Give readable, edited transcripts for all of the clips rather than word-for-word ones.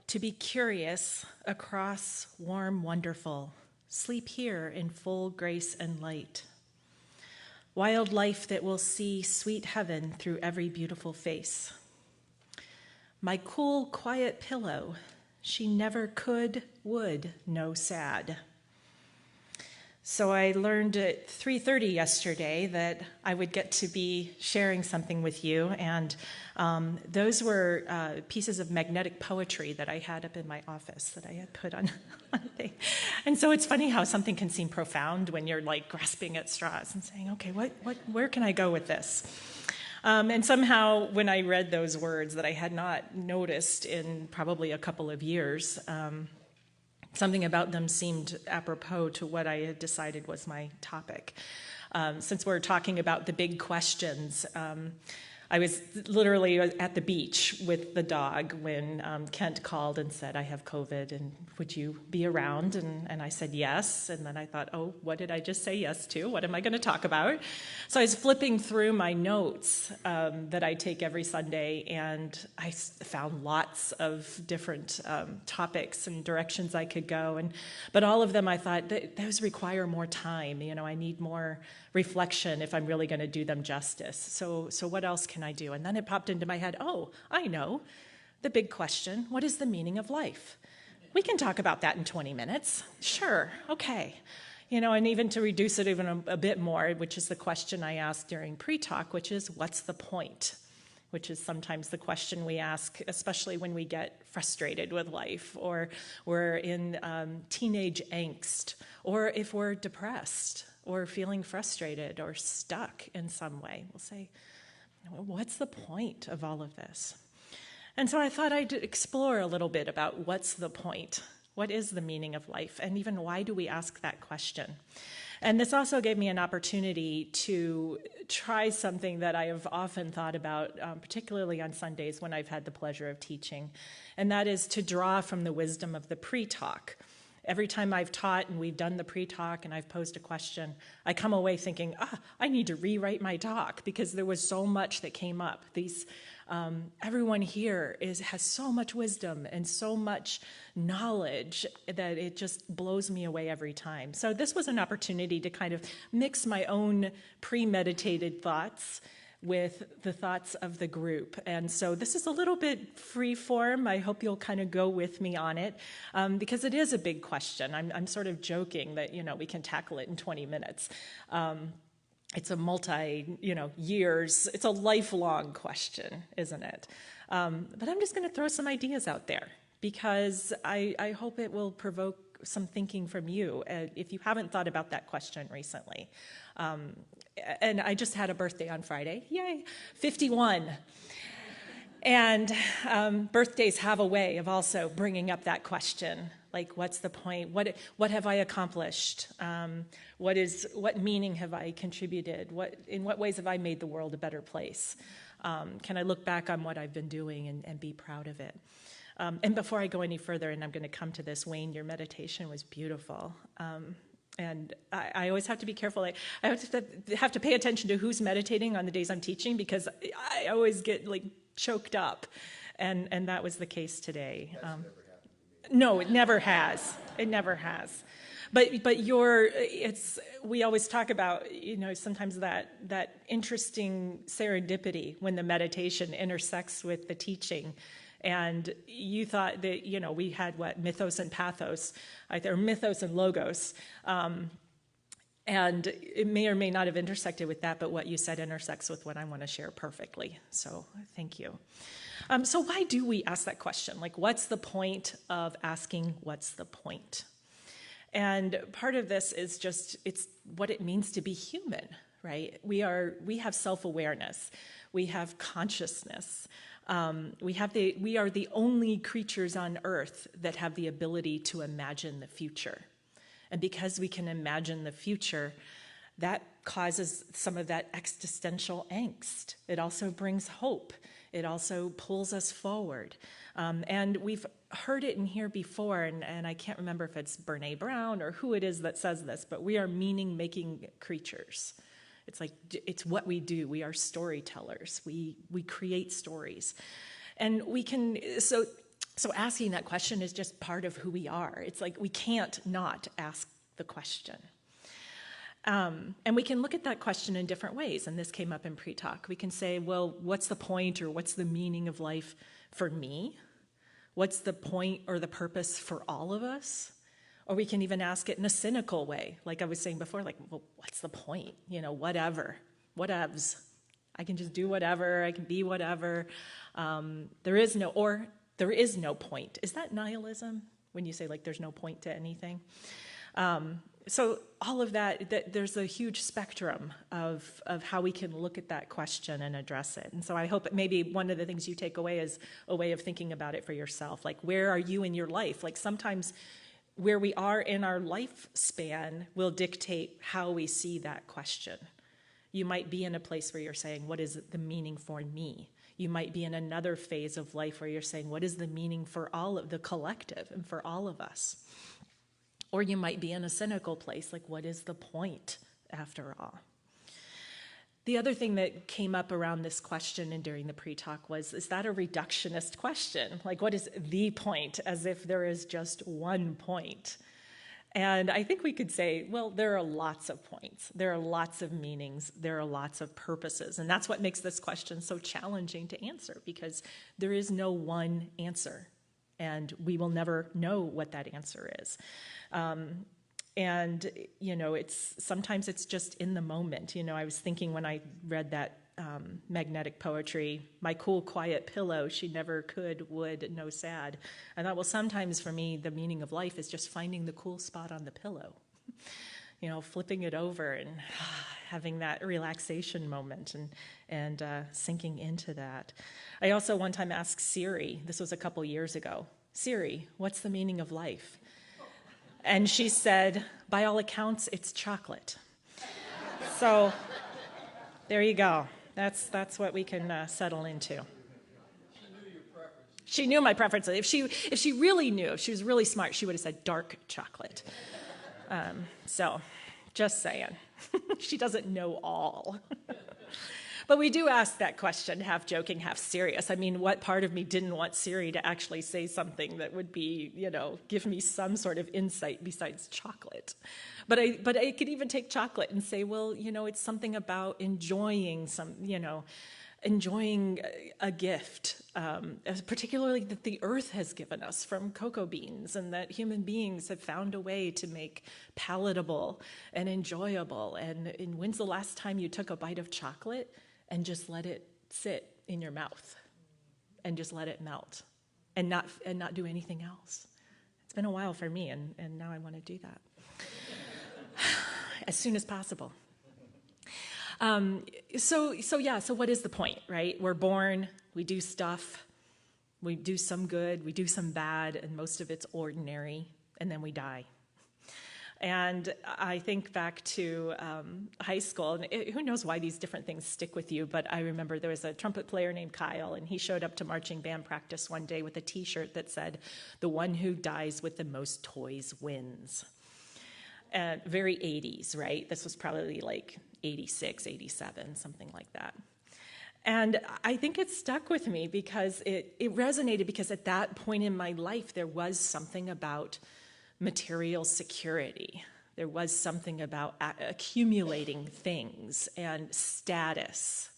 To be curious across warm, wonderful, sleep here in full grace and light. Wild life that will see sweet heaven through every beautiful face. My cool, quiet pillow, she never could, would know sad. So I learned at 3:30 yesterday that I would get to be sharing something with you, and those were pieces of magnetic poetry that I had up in my office that I had put on a thing. And so it's funny how something can seem profound when you're like grasping at straws and saying, okay, where can I go with this? And somehow when I read those words that I had not noticed in probably a couple of years, something about them seemed apropos to what I had decided was my topic. Since we're talking about the big questions, I was literally at the beach with the dog when Kent called and said, I have COVID, and would you be around? And I said yes, and then I thought, oh, what did I just say yes to? What am I going to talk about? So I was flipping through my notes that I take every Sunday, and I found lots of different topics and directions I could go, but all of them I thought, those require more time. You know, I need more reflection if I'm really going to do them justice. So what else can I do? And then it popped into my head, oh, I know, the big question, what is the meaning of life? We can talk about that in 20 minutes. Sure, okay. You know, and even to reduce it even a bit more, which is the question I asked during pre-talk, which is, what's the point? Which is sometimes the question we ask, especially when we get frustrated with life, or we're in teenage angst, or if we're depressed, or feeling frustrated, or stuck in some way. We'll say, what's the point of all of this? And so I thought I'd explore a little bit about what's the point? What is the meaning of life? And even why do we ask that question? And this also gave me an opportunity to try something that I have often thought about, particularly on Sundays when I've had the pleasure of teaching, and that is to draw from the wisdom of the pre-talk. Every time I've taught and we've done the pre-talk and I've posed a question, I come away thinking, I need to rewrite my talk because there was so much that came up. Everyone here has so much wisdom and so much knowledge that it just blows me away every time. So this was an opportunity to kind of mix my own premeditated thoughts with the thoughts of the group. And so this is a little bit free form. I hope you'll kind of go with me on it because it is a big question. I'm sort of joking that, we can tackle it in 20 minutes. It's a years, it's a lifelong question, isn't it? But I'm just going to throw some ideas out there because I hope it will provoke some thinking from you if you haven't thought about that question recently. And I just had a birthday on Friday. Yay, 51. And birthdays have a way of also bringing up that question, like what's the point? What have I accomplished? What meaning have I contributed? In what ways have I made the world a better place? Can I look back on what I've been doing and be proud of it? And before I go any further, and I'm going to come to this, Wayne, your meditation was beautiful. And I always have to be careful. I have to pay attention to who's meditating on the days I'm teaching because I always get choked up. And that was the case today. That's never happened to me. No, it never has. It never has. But we always talk about, sometimes that interesting serendipity when the meditation intersects with the teaching. And you thought that, we had mythos and pathos, or mythos and logos. And it may or may not have intersected with that, but what you said intersects with what I want to share perfectly. So thank you. So why do we ask that question? What's the point of asking what's the point? And part of this is it's what it means to be human, right? We have self-awareness. We have consciousness. We are the only creatures on earth that have the ability to imagine the future. And because we can imagine the future, that causes some of that existential angst. It also brings hope. It also pulls us forward. And we've heard it in here before, and I can't remember if it's Brene Brown or who it is that says this, but we are meaning-making creatures. It's what we do. We are storytellers. We create stories. And So asking that question is just part of who we are. It's like we can't not ask the question. And we can look at that question in different ways, and this came up in pre-talk. We can say, well, what's the point or what's the meaning of life for me? What's the point or the purpose for all of us? Or we can even ask it in a cynical way, like I was saying before, like, well, what's the point? Whatever, whatevs. I can just do whatever, I can be whatever. There is no point. Is that nihilism when you say, like, there's no point to anything? So all of that, there's a huge spectrum of how we can look at that question and address it. And so I hope maybe one of the things you take away is a way of thinking about it for yourself. Like, where are you in your life? Like, sometimes where we are in our lifespan will dictate how we see that question. You might be in a place where you're saying, what is the meaning for me? You might be in another phase of life where you're saying, what is the meaning for all of the collective and for all of us? Or you might be in a cynical place, like, what is the point after all? The other thing that came up around this question and during the pre-talk was, is that a reductionist question? Like, what is the point? As if there is just one point. And I think we could say, well, there are lots of points. There are lots of meanings. There are lots of purposes. And that's what makes this question so challenging to answer, because there is no one answer. And we will never know what that answer is. Sometimes it's just in the moment. I was thinking when I read that magnetic poetry, my cool, quiet pillow, she never could, would, no sad. I thought, well, sometimes for me, the meaning of life is just finding the cool spot on the pillow, flipping it over and having that relaxation moment and sinking into that. I also one time asked Siri, this was a couple years ago, Siri, what's the meaning of life? And she said, by all accounts, it's chocolate. So there you go. That's what we can settle into. She knew your preference. She knew my preferences. If she really knew, if she was really smart, she would have said dark chocolate. So just saying. She doesn't know all. But we do ask that question, half joking, half serious. I mean, what part of me didn't want Siri to actually say something that would be, give me some sort of insight besides chocolate? But I could even take chocolate and say, well, it's something about enjoying enjoying a gift, particularly that the earth has given us from cocoa beans, and that human beings have found a way to make palatable and enjoyable. And when's the last time you took a bite of chocolate and just let it sit in your mouth and just let it melt and not do anything else? It's been a while for me, and now I want to do that as soon as possible. So what is the point, right? We're born, we do stuff, we do some good, we do some bad, and most of it's ordinary, and then we die. And I think back to high school, and who knows why these different things stick with you, but I remember there was a trumpet player named Kyle, and he showed up to marching band practice one day with a T-shirt that said, "The one who dies with the most toys wins." Very 80s, right? This was probably like 86, 87, something like that. And I think it stuck with me because it resonated, because at that point in my life, there was something about material security. There was something about accumulating things and status.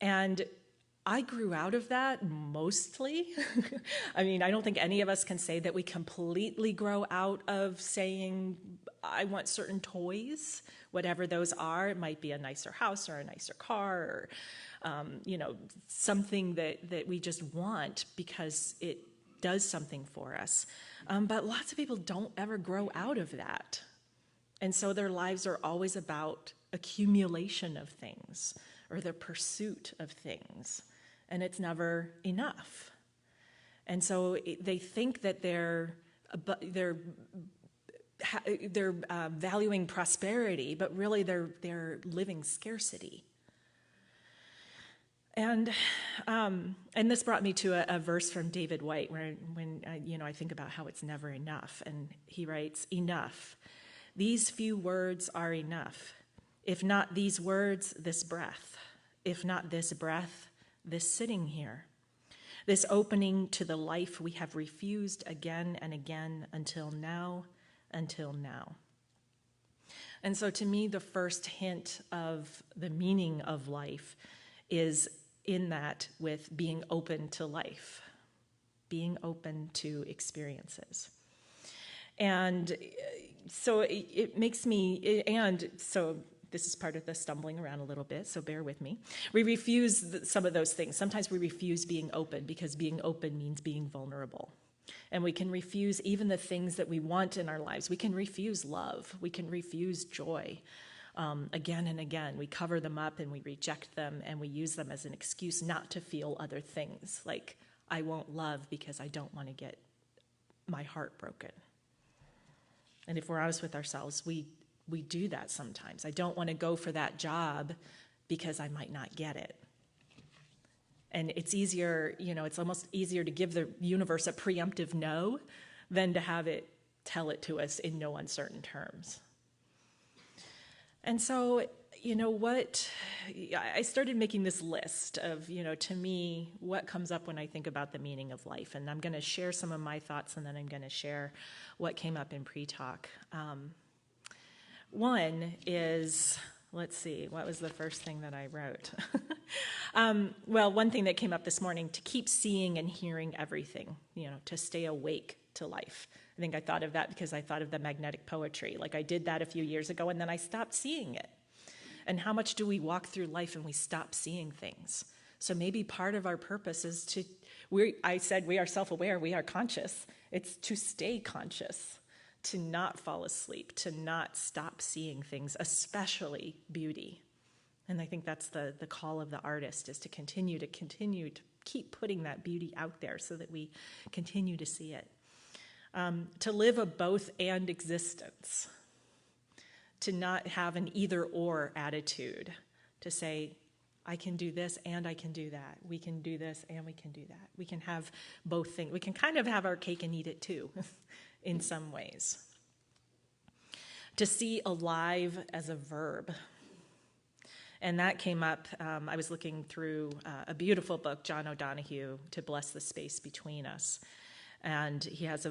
And I grew out of that mostly. I mean, I don't think any of us can say that we completely grow out of saying, I want certain toys, whatever those are. It might be a nicer house or a nicer car, or something that we just want because it does something for us. But lots of people don't ever grow out of that. And so their lives are always about accumulation of things or the pursuit of things. And it's never enough. And so they think that they're valuing prosperity, but really they're living scarcity. And this brought me to a verse from David White, when I think about how it's never enough. And he writes, "Enough. These few words are enough. If not these words, this breath. If not this breath, this sitting here. this opening to the life we have refused again and again until now. And so to me, the first hint of the meaning of life is in that with being open to life, being open to experiences. And so it makes me, and so this is part of the stumbling around a little bit, so bear with me. We refuse some of those things. Sometimes we refuse being open because being open means being vulnerable. And we can refuse even the things that we want in our lives. We can refuse love. We can refuse joy again and again. We cover them up and we reject them and we use them as an excuse not to feel other things. Like, I won't love because I don't want to get my heart broken. And if we're honest with ourselves, we do that sometimes. I don't want to go for that job because I might not get it. And it's easier, it's almost easier to give the universe a preemptive no than to have it tell it to us in no uncertain terms. And so, I started making this list of, to me, what comes up when I think about the meaning of life. And I'm going to share some of my thoughts, and then I'm going to share what came up in pre-talk. One is, let's see, what was the first thing that I wrote? Well, one thing that came up this morning, to keep seeing and hearing everything, to stay awake to life. I think I thought of that because I thought of the magnetic poetry. Like, I did that a few years ago, and then I stopped seeing it. And how much do we walk through life and we stop seeing things? So maybe part of our purpose is I said we are self-aware, we are conscious. It's to stay conscious, to not fall asleep, to not stop seeing things, especially beauty. And I think that's the call of the artist, is to continue to keep putting that beauty out there so that we continue to see it. To live a both and existence, to not have an either or attitude, to say, I can do this and I can do that. We can do this and we can do that. We can have both things. We can kind of have our cake and eat it too, in some ways. To see alive as a verb. And that came up, I was looking through a beautiful book, John O'Donohue, To Bless the Space Between Us. And he has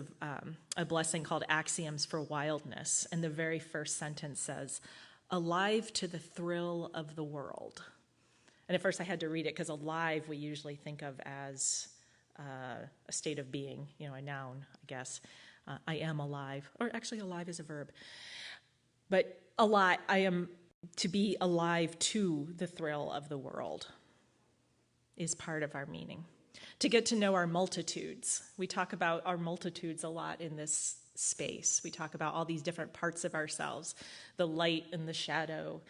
a blessing called Axioms for Wildness. And the very first sentence says, alive to the thrill of the world. And at first I had to read it because alive we usually think of as a state of being, a noun, I guess. I am alive, or actually alive is a verb. But alive, I am to be alive to the thrill of the world is part of our meaning. To get to know our multitudes. We talk about our multitudes a lot in this space. We talk about all these different parts of ourselves, the light and the shadow,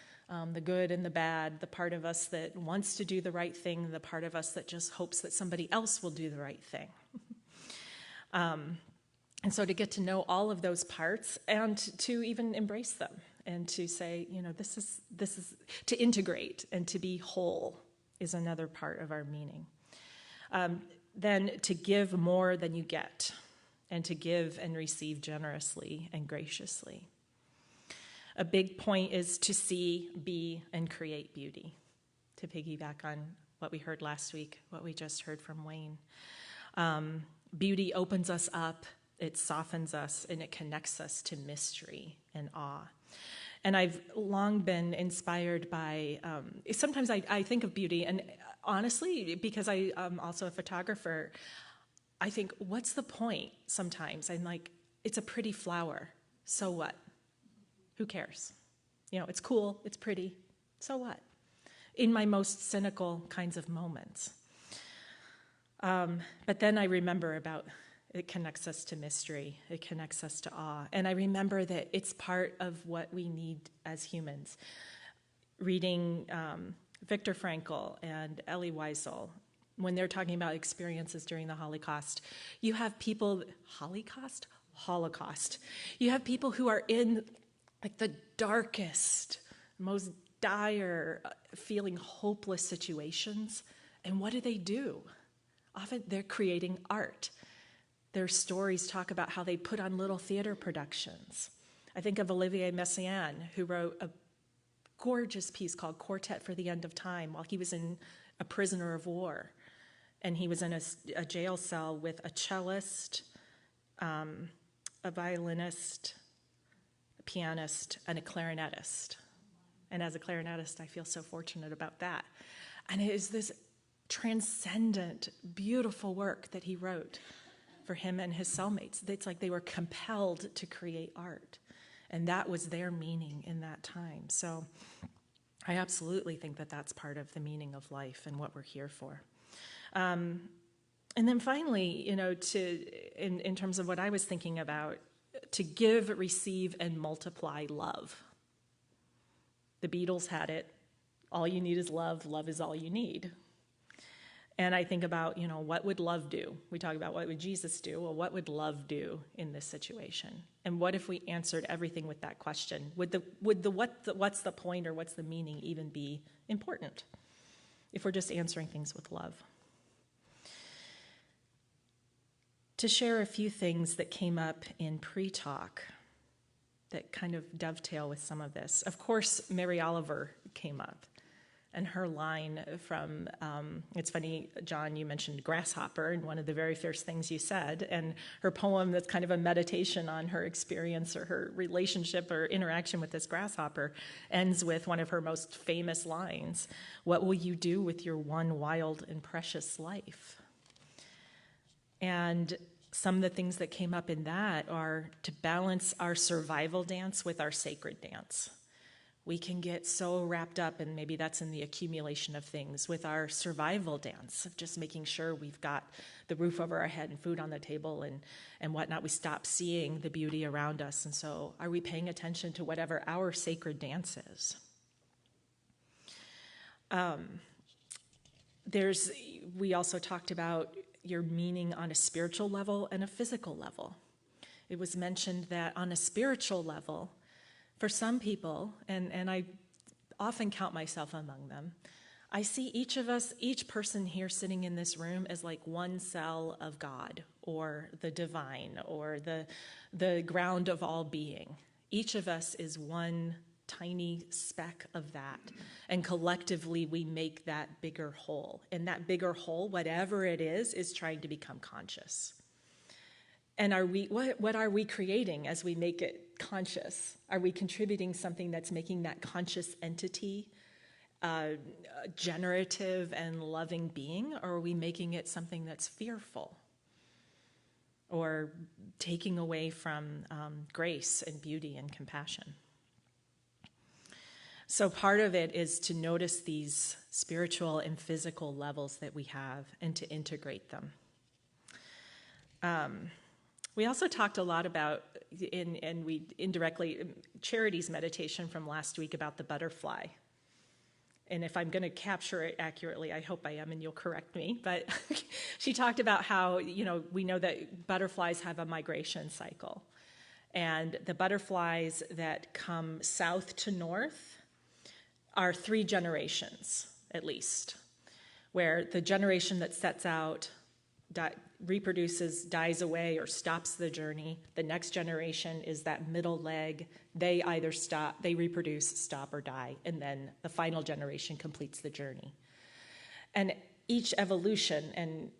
the good and the bad, the part of us that wants to do the right thing, the part of us that just hopes that somebody else will do the right thing. And so to get to know all of those parts and to even embrace them and to say, this is to integrate and to be whole is another part of our meaning. Then to give more than you get, and to give and receive generously and graciously. A big point is to see, be, and create beauty, to piggyback on what we heard last week, what we just heard from Wayne. Beauty opens us up, it softens us, and it connects us to mystery and awe. And I've long been inspired by, sometimes I think of beauty, and honestly, because I'm also a photographer, I think, what's the point sometimes? I'm like, it's a pretty flower. So what? Who cares? It's cool, it's pretty. So what? In my most cynical kinds of moments. But then I remember about it connects us to mystery. It connects us to awe. And I remember that it's part of what we need as humans. Reading Viktor Frankl and Elie Wiesel, when they're talking about experiences during the Holocaust, you have people, Holocaust. You have people who are in like the darkest, most dire, feeling hopeless situations. And what do? Often they're creating art. Their stories talk about how they put on little theater productions. I think of Olivier Messiaen, who wrote a gorgeous piece called Quartet for the End of Time while he was a prisoner of war. and he was in a jail cell with a cellist, a violinist, a pianist, and a clarinetist. And as a clarinetist, I feel so fortunate about that. And it is this transcendent, beautiful work that he wrote for him and his cellmates. It's like they were compelled to create art. And that was their meaning in that time. So I absolutely think that that's part of the meaning of life and what we're here for. And then finally, in terms of what I was thinking about, to give, receive, and multiply love. The Beatles had it. All you need is love. Love is all you need. And I think about, what would love do? We talk about what would Jesus do? Well, what would love do in this situation? And what if we answered everything with that question? Would what's the point or what's the meaning even be important if we're just answering things with love? To share a few things that came up in pre-talk that kind of dovetail with some of this. Of course, Mary Oliver came up. And her line from, it's funny, John, you mentioned grasshopper, and one of the very first things you said, and her poem that's kind of a meditation on her experience or her relationship or interaction with this grasshopper ends with one of her most famous lines, "What will you do with your one wild and precious life?" And some of the things that came up in that are to balance our survival dance with our sacred dance. We can get so wrapped up, and maybe that's in the accumulation of things, with our survival dance of just making sure we've got the roof over our head and food on the table and whatnot. We stop seeing the beauty around us. And so are we paying attention to whatever our sacred dance is? We also talked about your meaning on a spiritual level and a physical level. It was mentioned that on a spiritual level, for some people, and I often count myself among them, I see each of us, each person here sitting in this room as like one cell of God or the divine or the ground of all being. Each of us is one tiny speck of that. And collectively, we make that bigger whole. And that bigger whole, whatever it is trying to become conscious. And what are we creating as we make it conscious? Are we contributing something that's making that conscious entity a generative and loving being, or are we making it something that's fearful or taking away from grace and beauty and compassion? So part of it is to notice these spiritual and physical levels that we have and to integrate them. We also talked a lot about, and we indirectly, Charity's meditation from last week about the butterfly. And if I'm going to capture it accurately, I hope I am, and you'll correct me. But she talked about how, we know that butterflies have a migration cycle. And the butterflies that come south to north are 3 generations, at least, where the generation that sets out reproduces, dies away, or stops the journey. The next generation is that middle leg. They either stop, they reproduce, stop, or die, and then the final generation completes the journey. And each evolution, and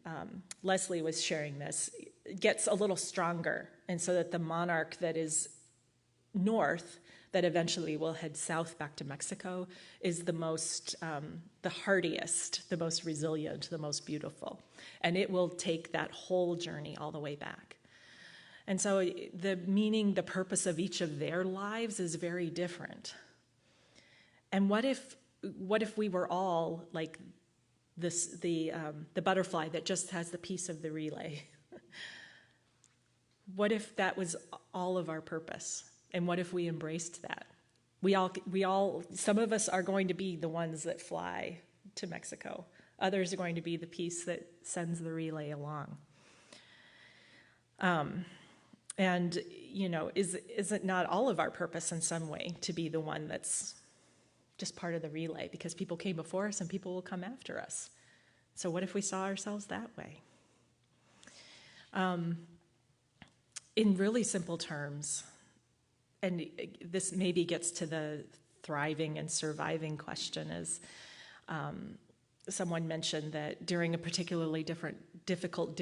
Leslie was sharing this, gets a little stronger, and so that the monarch that is north, that eventually will head south back to Mexico, is the most, the hardiest, the most resilient, the most beautiful. And it will take that whole journey all the way back. And so the meaning, the purpose of each of their lives is very different. And what if we were all like this, the butterfly that just has the piece of the relay? What if that was all of our purpose? And what if we embraced that? We all, some of us are going to be the ones that fly to Mexico. Others are going to be the piece that sends the relay along. And, is it not all of our purpose in some way to be the one that's just part of the relay? Because people came before us and people will come after us. So what if we saw ourselves that way? In really simple terms, and this maybe gets to the thriving and surviving question, is someone mentioned that during a particularly difficult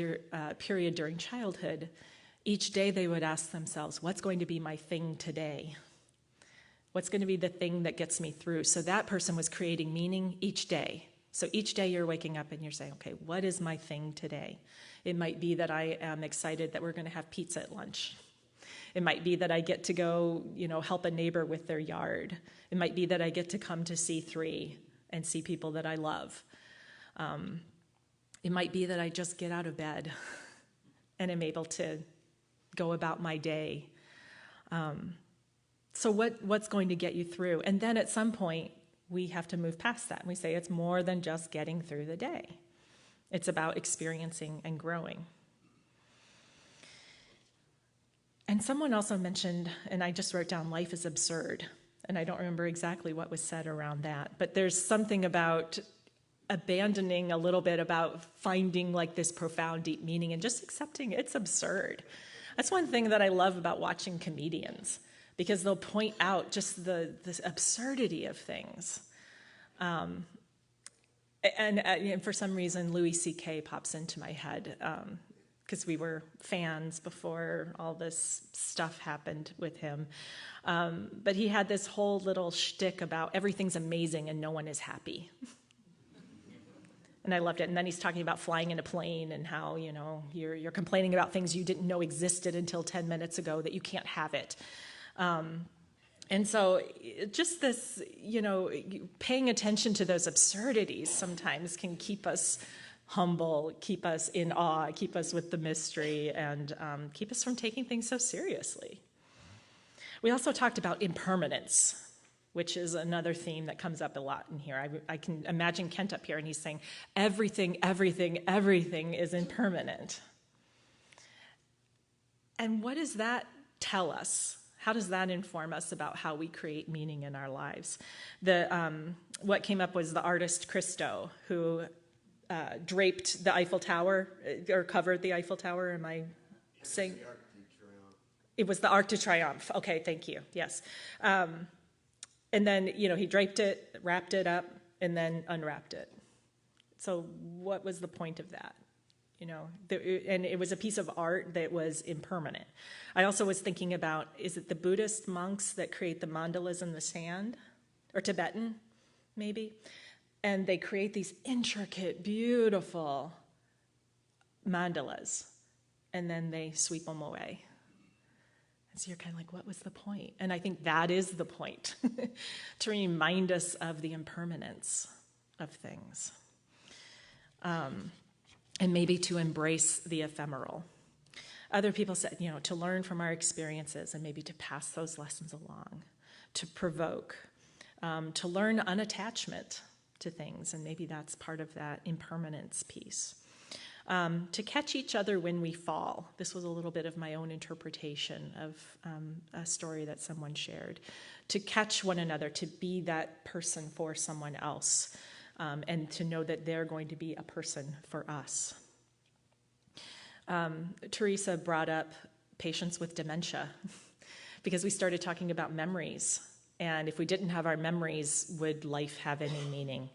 period during childhood, each day they would ask themselves, what's going to be my thing today? What's going to be the thing that gets me through? So that person was creating meaning each day. So each day you're waking up and you're saying, okay, what is my thing today? It might be that I am excited that we're going to have pizza at lunch. It might be that I get to go, help a neighbor with their yard. It might be that I get to come to C3 and see people that I love. It might be that I just get out of bed and am able to go about my day. So what's going to get you through? And then at some point, we have to move past that. And we say it's more than just getting through the day. It's about experiencing and growing. And someone also mentioned, and I just wrote down, life is absurd. And I don't remember exactly what was said around that. But there's something about abandoning a little bit about finding like this profound, deep meaning and just accepting it's absurd. That's one thing that I love about watching comedians, because they'll point out just the absurdity of things. And for some reason, Louis C.K. pops into my head, because we were fans before all this stuff happened with him. But he had this whole little shtick about everything's amazing and no one is happy. And I loved it. And then he's talking about flying in a plane and how, you're complaining about things you didn't know existed until 10 minutes ago, that you can't have it. And so just this, paying attention to those absurdities sometimes can keep us humble, keep us in awe, keep us with the mystery, and keep us from taking things so seriously. We also talked about impermanence, which is another theme that comes up a lot in here. I can imagine Kent up here, and he's saying, everything is impermanent. And what does that tell us? How does that inform us about how we create meaning in our lives? What came up was the artist Christo, who draped the Eiffel Tower, or covered the Eiffel Tower. Am I saying? It was the Arc de Triomphe. Okay, thank you. Yes. And then, he draped it, wrapped it up, and then unwrapped it. So what was the point of that? And it was a piece of art that was impermanent. I also was thinking about, is it the Buddhist monks that create the mandalas in the sand? Or Tibetan, maybe? And they create these intricate, beautiful mandalas, and then they sweep them away. And so you're kind of like, what was the point? And I think that is the point, to remind us of the impermanence of things. And maybe to embrace the ephemeral. Other people said, to learn from our experiences and maybe to pass those lessons along, to provoke, to learn unattachment to things, and maybe that's part of that impermanence piece. To catch each other when we fall. This was a little bit of my own interpretation of a story that someone shared. To catch one another, to be that person for someone else, and to know that they're going to be a person for us. Teresa brought up patients with dementia, because we started talking about memories. And if we didn't have our memories, would life have any meaning?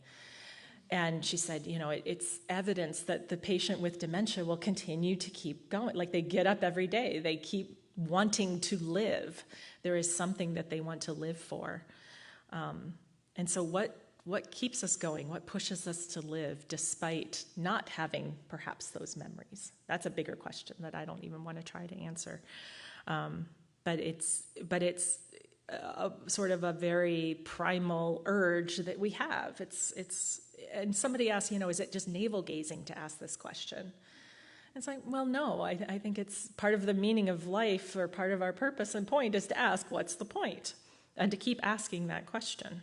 And she said, it's evidence that the patient with dementia will continue to keep going. Like, they get up every day. They keep wanting to live. There is something that they want to live for. And so what keeps us going? What pushes us to live despite not having perhaps those memories? That's a bigger question that I don't even want to try to answer. But it's sort of a very primal urge that we have. And somebody asked, is it just navel gazing to ask this question? It's like, well, no, I think it's part of the meaning of life, or part of our purpose and point is to ask, what's the point? And to keep asking that question.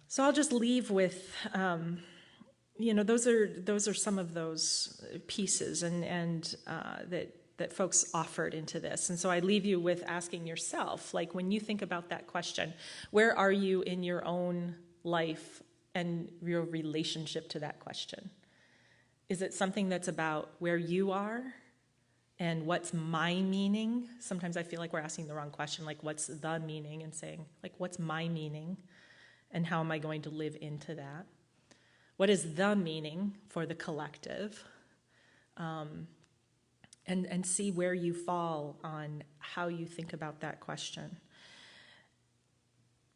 So I'll just leave with, those are some of those pieces and that folks offered into this. And so I leave you with asking yourself, like, when you think about that question, where are you in your own life and your relationship to that question? Is it something that's about where you are and what's my meaning? Sometimes I feel like we're asking the wrong question, like, what's the meaning, and saying, like, what's my meaning? And how am I going to live into that? What is the meaning for the collective? And see where you fall on how you think about that question.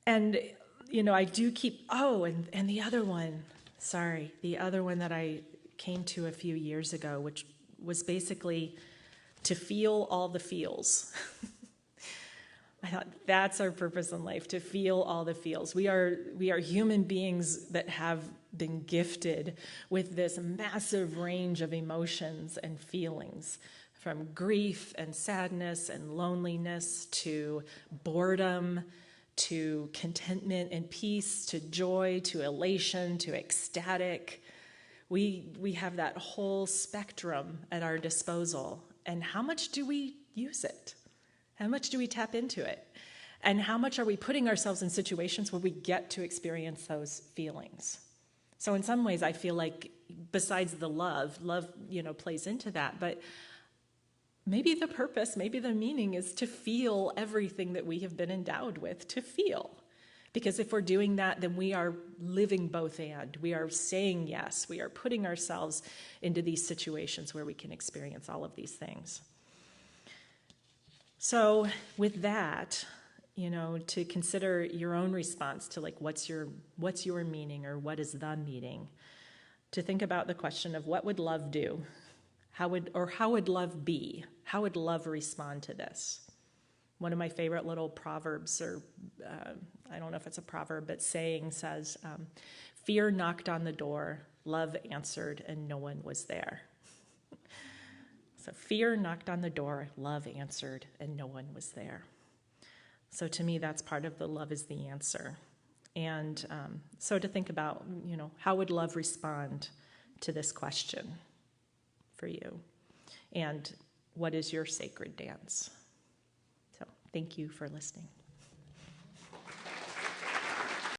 And, I do keep, and the other one, the other one that I came to a few years ago, which was basically to feel all the feels. I thought that's our purpose in life, to feel all the feels. We are human beings that have been gifted with this massive range of emotions and feelings, from grief and sadness and loneliness to boredom, to contentment and peace, to joy, to elation, to ecstatic. We have that whole spectrum at our disposal. And how much do we use it? How much do we tap into it? And how much are we putting ourselves in situations where we get to experience those feelings? So in some ways, I feel like besides the love, plays into that. But maybe the purpose, maybe the meaning is to feel everything that we have been endowed with to feel. Because if we're doing that, then we are living both and. We are saying yes. We are putting ourselves into these situations where we can experience all of these things. So with that, to consider your own response to what's your meaning, or what is the meaning, to think about the question of what would love do? How would love be? How would love respond to this? One of my favorite little proverbs, or I don't know if it's a proverb, but saying says, fear knocked on the door, love answered, and no one was there. So fear knocked on the door, love answered, and no one was there. So to me, that's part of the love is the answer. And so to think about, how would love respond to this question for you? And what is your sacred dance? So thank you for listening.